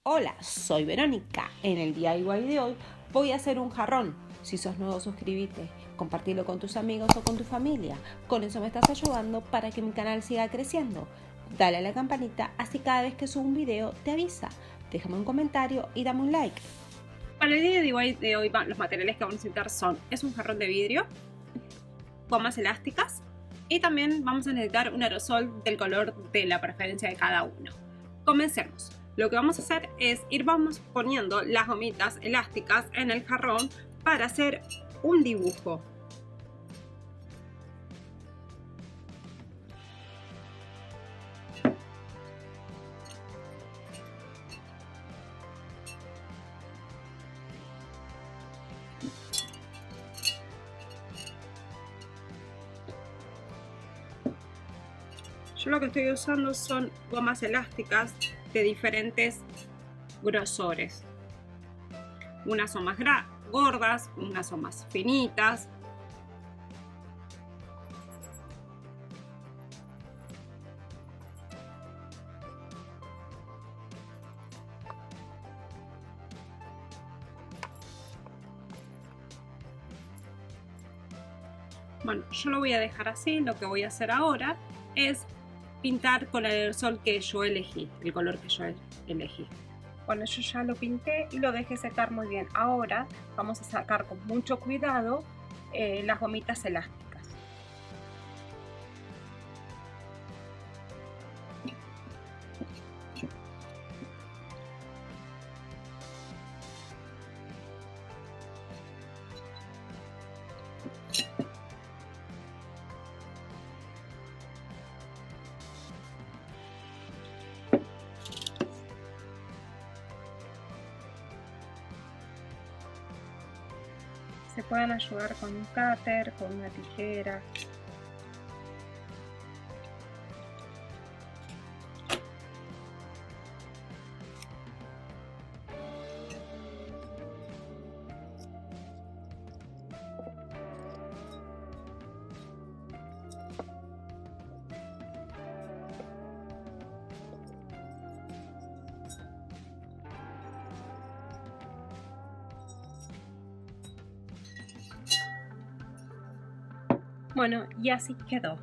Hola, soy Verónica. En el DIY de hoy voy a hacer un jarrón. Si sos nuevo, suscríbete, compartilo con tus amigos o con tu familia. Con eso me estás ayudando para que mi canal siga creciendo. Dale a la campanita, así cada vez que subo un video te avisa. Déjame un comentario y dame un like. Para el día de DIY de hoy, los materiales que vamos a necesitar es un jarrón de vidrio, gomas elásticas y también vamos a necesitar un aerosol del color de la preferencia de cada uno. Comencemos. Lo que vamos a hacer es vamos poniendo las gomitas elásticas en el jarrón para hacer un dibujo. Yo lo que estoy usando son gomas elásticas de diferentes grosores. Unas son más gordas, unas son más finitas. Bueno, yo lo voy a dejar así. Lo que voy a hacer ahora es pintar con el aerosol que yo elegí, el color que yo elegí. Bueno, yo ya lo pinté y lo dejé secar muy bien. Ahora vamos a sacar con mucho cuidado las gomitas elásticas. Se pueden ayudar con un cúter, con una tijera. Bueno, y así quedó.